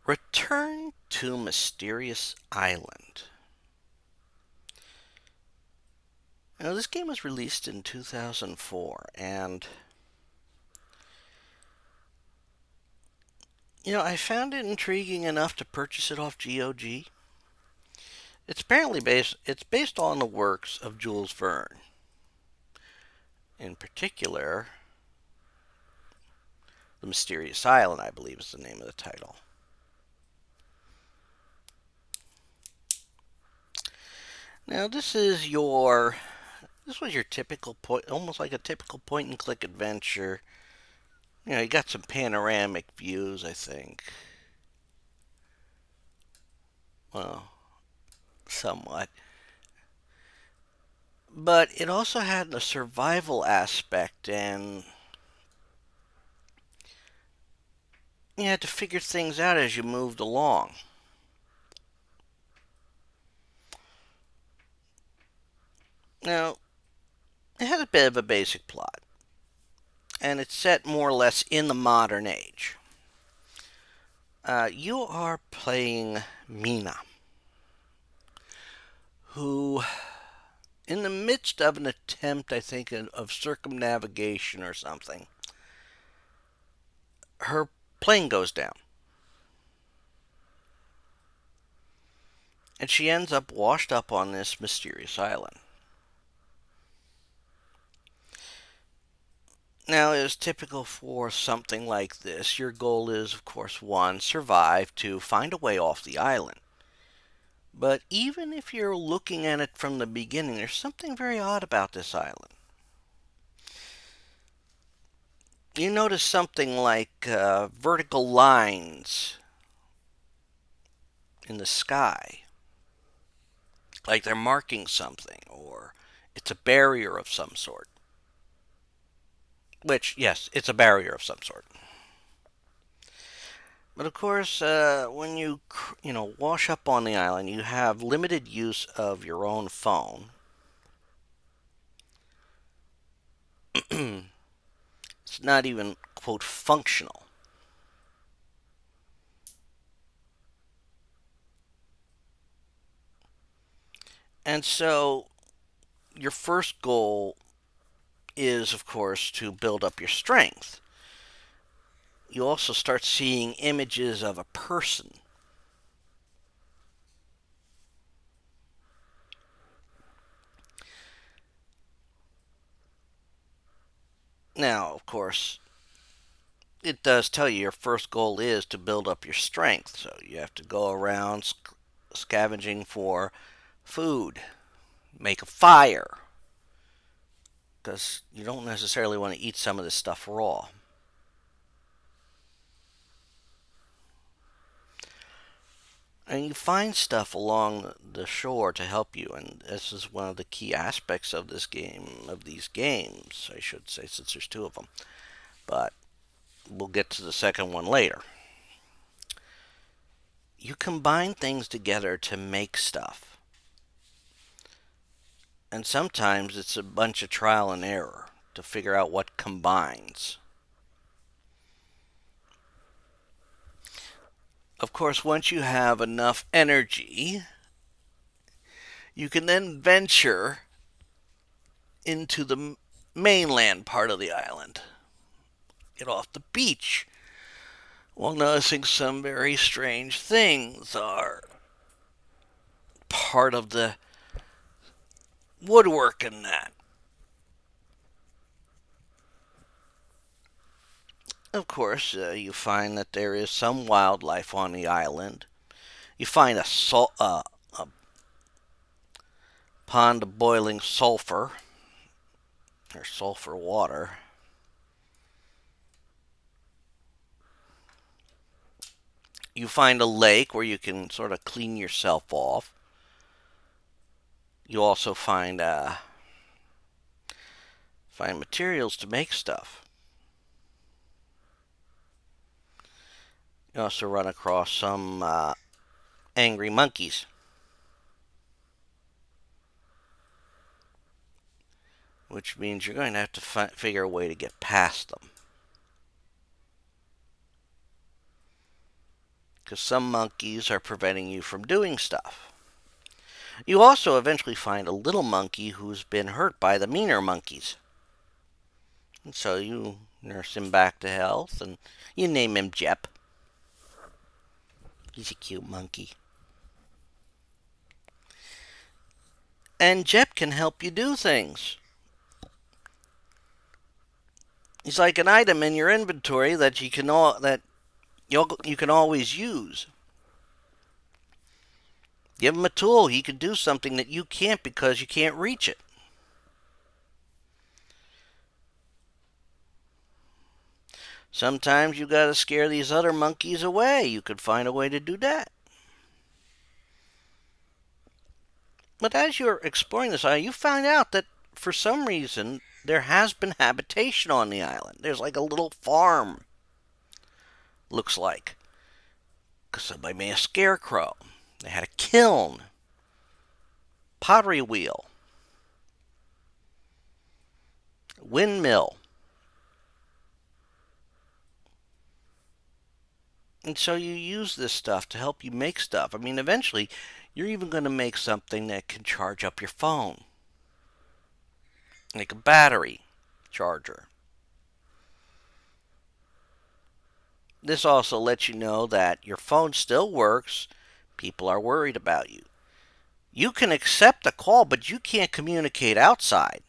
Return to Mysterious Island. Now, this game was released in 2004, and I found it intriguing enough to purchase it off GOG. It's based on the works of Jules Verne. In particular, The Mysterious Island, I believe, is the name of the title. Now, this was your typical point, almost like a typical point and click adventure. You got some panoramic views, I think. Well, somewhat. But it also had a survival aspect, and you had to figure things out as you moved along. Now, it had a bit of a basic plot, and it's set more or less in the modern age. You are playing Mina, who, in the midst of an attempt, I think, of circumnavigation or something, her plane goes down. And she ends up washed up on this mysterious island. Now, as typical for something like this, your goal is, of course, one, survive, two, find a way off the island. But even if you're looking at it from the beginning, there's something very odd about this island. You notice something like vertical lines in the sky, like they're marking something, or it's a barrier of some sort. Which, yes, it's a barrier of some sort. But of course, when you wash up on the island, you have limited use of your own phone. It's not even, quote, functional. And so, your first goal is, of course, to build up your strength. You also start seeing images of a person. Now, of course, it does tell you your first goal is to build up your strength. So you have to go around scavenging for food, make a fire, because you don't necessarily want to eat some of this stuff raw. And you find stuff along the shore to help you, and this is one of the key aspects of this game, of these games, I should say, since there's two of them. But we'll get to the second one later. You combine things together to make stuff, and sometimes it's a bunch of trial and error to figure out what combines. Of course, once you have enough energy, you can then venture into the mainland part of the island. Get off the beach while noticing some very strange things are part of the woodwork in that. Of course, you find that there is some wildlife on the island. You find a pond of boiling sulfur, or sulfur water. You find a lake where you can sort of clean yourself off. You also find materials to make stuff. You also run across some angry monkeys, which means you're going to have to figure a way to get past them. because some monkeys are preventing you from doing stuff. You also eventually find a little monkey who's been hurt by the meaner monkeys. And so you nurse him back to health and you name him Jep. He's a cute monkey. And Jep can help you do things. He's like an item in your inventory that you can always use. Give him a tool, he can do something that you can't because you can't reach it. Sometimes you gotta scare these other monkeys away. You could find a way to do that. But as you're exploring this island, you find out that for some reason there has been habitation on the island. There's like a little farm, looks like. Because somebody made a scarecrow. They had a kiln, pottery wheel, windmill. And so you use this stuff to help you make stuff. I mean, eventually, you're even going to make something that can charge up your phone, like a battery charger. This also lets you know that your phone still works. People are worried about you. You can accept a call, but you can't communicate outside.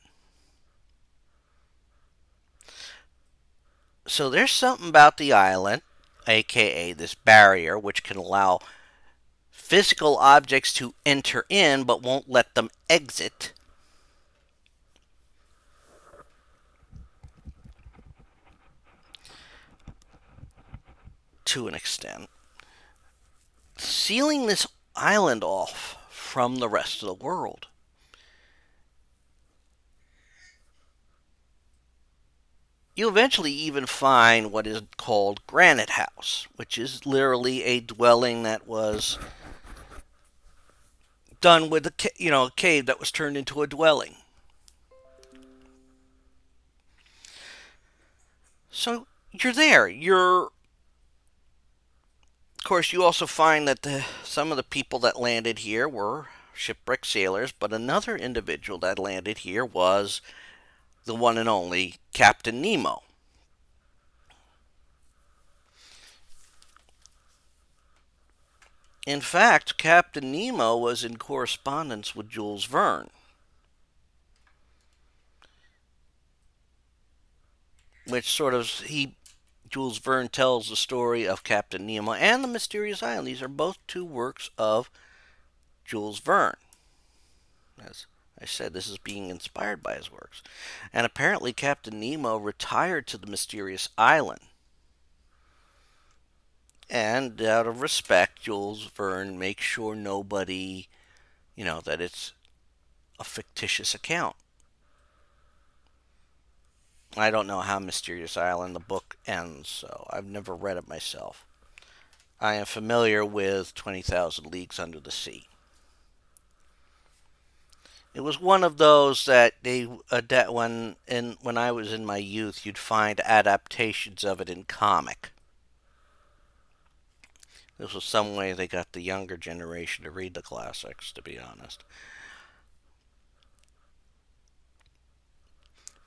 So there's something about the island, aka this barrier, which can allow physical objects to enter in but won't let them exit. To an extent, sealing this island off from the rest of the world. You eventually even find what is called Granite House, which is literally a dwelling that was done with a cave that was turned into a dwelling. So you're there. Of course, you also find that some of the people that landed here were shipwrecked sailors, but another individual that landed here was the one and only Captain Nemo. In fact, Captain Nemo was in correspondence with Jules Verne, which Jules Verne tells the story of Captain Nemo and the Mysterious Island. These are both two works of Jules Verne. As I said, this is being inspired by his works. And apparently Captain Nemo retired to the Mysterious Island. And out of respect, Jules Verne makes sure nobody, that it's a fictitious account. I don't know how Mysterious Island the book ends, so I've never read it myself. I am familiar with 20,000 Leagues Under the Sea. It was one of those that when I was in my youth, you'd find adaptations of it in comic. This was some way they got the younger generation to read the classics, to be honest.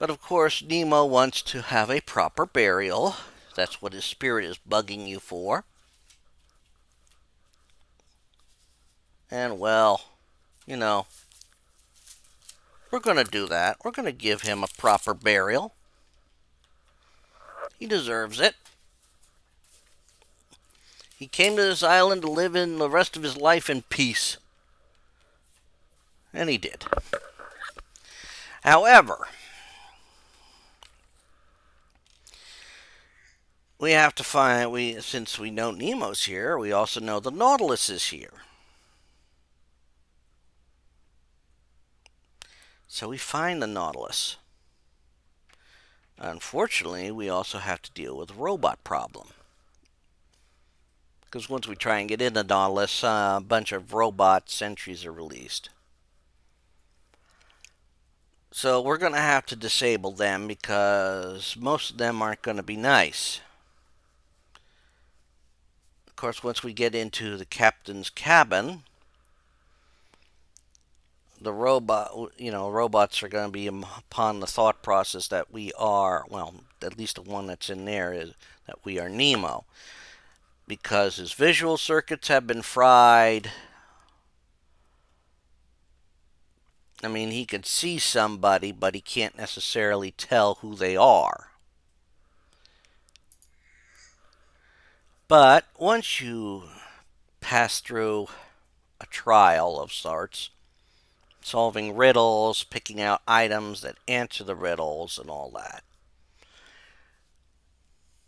But of course, Nemo wants to have a proper burial. That's what his spirit is bugging you for. And well, you know, we're going to do that. We're going to give him a proper burial. He deserves it. He came to this island to live in the rest of his life in peace. And he did. However, we have to since we know Nemo's here, we also know the Nautilus is here. So we find the Nautilus. Unfortunately, we also have to deal with a robot problem. Because once we try and get in the Nautilus, a bunch of robot sentries are released. So we're going to have to disable them because most of them aren't going to be nice. Of course, once we get into the captain's cabin, robots are going to be upon the thought process that we are, well, at least the one that's in there is that we are Nemo, because his visual circuits have been fried. I mean, he could see somebody, but he can't necessarily tell who they are. But once you pass through a trial of sorts, solving riddles, picking out items that answer the riddles, and all that,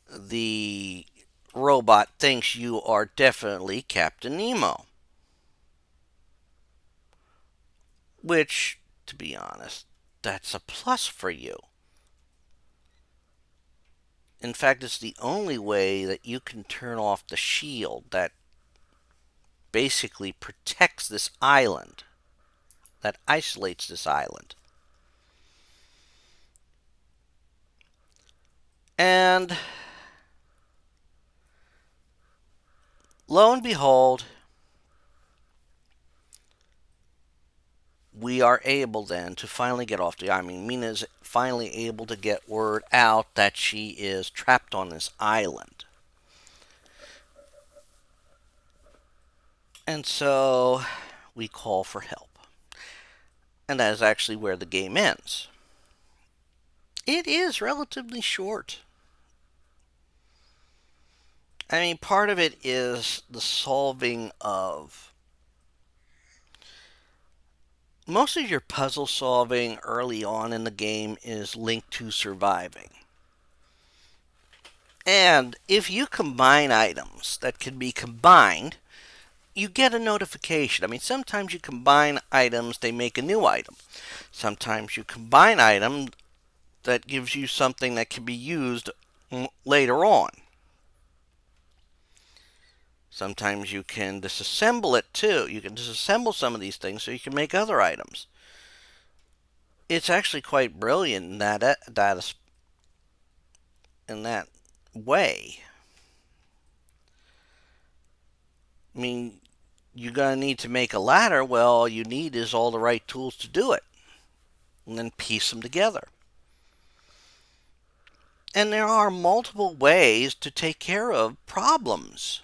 the robot thinks you are definitely Captain Nemo. Which, to be honest, that's a plus for you. In fact, it's the only way that you can turn off the shield that basically protects this island, that isolates this island. And lo and behold, we are able then to finally get off the island. I mean, Mina's finally able to get word out that she is trapped on this island. And so we call for help. And that is actually where the game ends. It is relatively short. I mean, part of it is the solving of. Most of your puzzle solving early on in the game is linked to surviving. And if you combine items that can be combined, you get a notification. I mean, sometimes you combine items, they make a new item. Sometimes you combine items that gives you something that can be used later on. Sometimes you can disassemble it too. You can disassemble some of these things so you can make other items. It's actually quite brilliant in that way. I mean, you're going to need to make a ladder. Well, all you need is all the right tools to do it. And then piece them together. And there are multiple ways to take care of problems.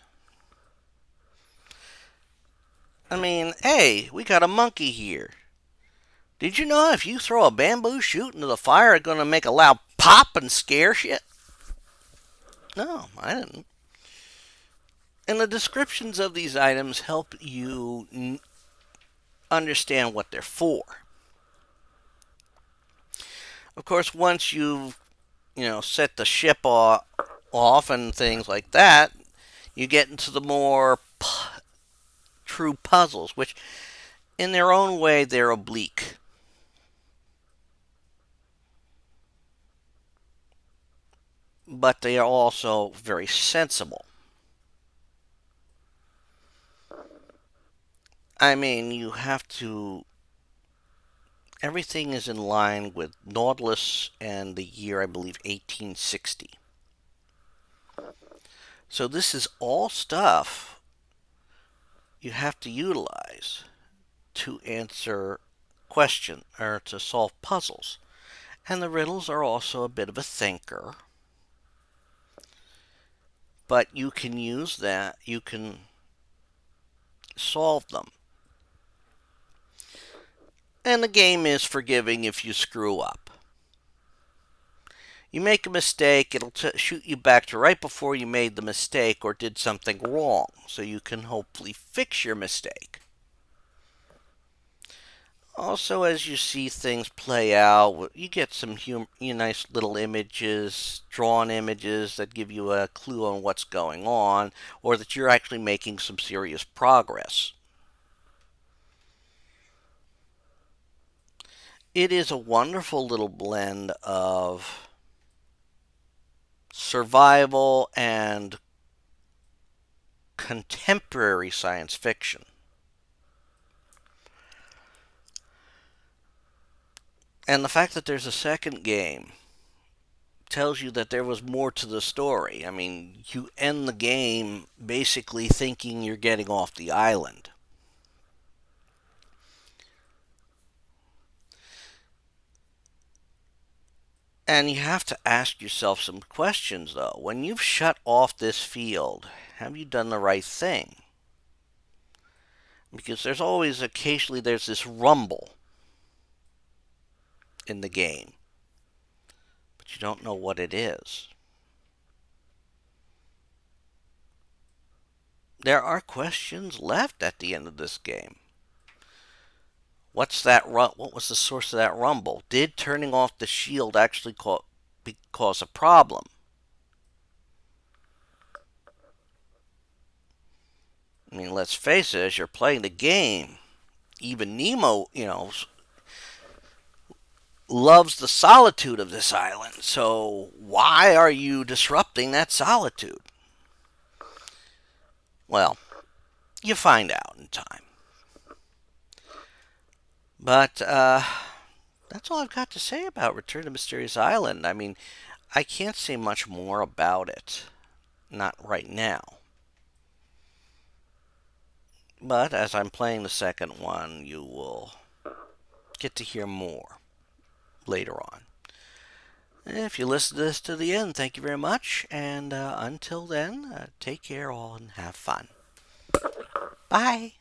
I mean, hey, we got a monkey here. Did you know if you throw a bamboo shoot into the fire, it's going to make a loud pop and scare shit? No, I didn't. And the descriptions of these items help you understand what they're for. Of course, once you've set the ship off and things like that, you get into the more true puzzles, which in their own way they're oblique. But they are also very sensible. I mean, you have to. Everything is in line with Nautilus and the year, I believe, 1860. So this is all stuff you have to utilize to answer questions or to solve puzzles. And the riddles are also a bit of a thinker. But you can use that, you can solve them. And the game is forgiving if you screw up. You make a mistake, it'll shoot you back to right before you made the mistake or did something wrong, so you can hopefully fix your mistake. Also, as you see things play out, you get some nice little images, drawn images that give you a clue on what's going on, or that you're actually making some serious progress. It is a wonderful little blend of survival and contemporary science fiction. And the fact that there's a second game tells you that there was more to the story. I mean, you end the game basically thinking you're getting off the island. And you have to ask yourself some questions, though. When you've shut off this field, have you done the right thing? Because there's always occasionally there's this rumble in the game, but you don't know what it is. There are questions left at the end of this game. What was the source of that rumble? Did turning off the shield actually cause a problem? I mean, let's face it, as you're playing the game, even Nemo, loves the solitude of this island. So why are you disrupting that solitude? Well, you find out in time. But that's all I've got to say about Return to Mysterious Island. I mean, I can't say much more about it. Not right now. But as I'm playing the second one, you will get to hear more later on. If you listen to this to the end, thank you very much. And until then, take care all and have fun. Bye.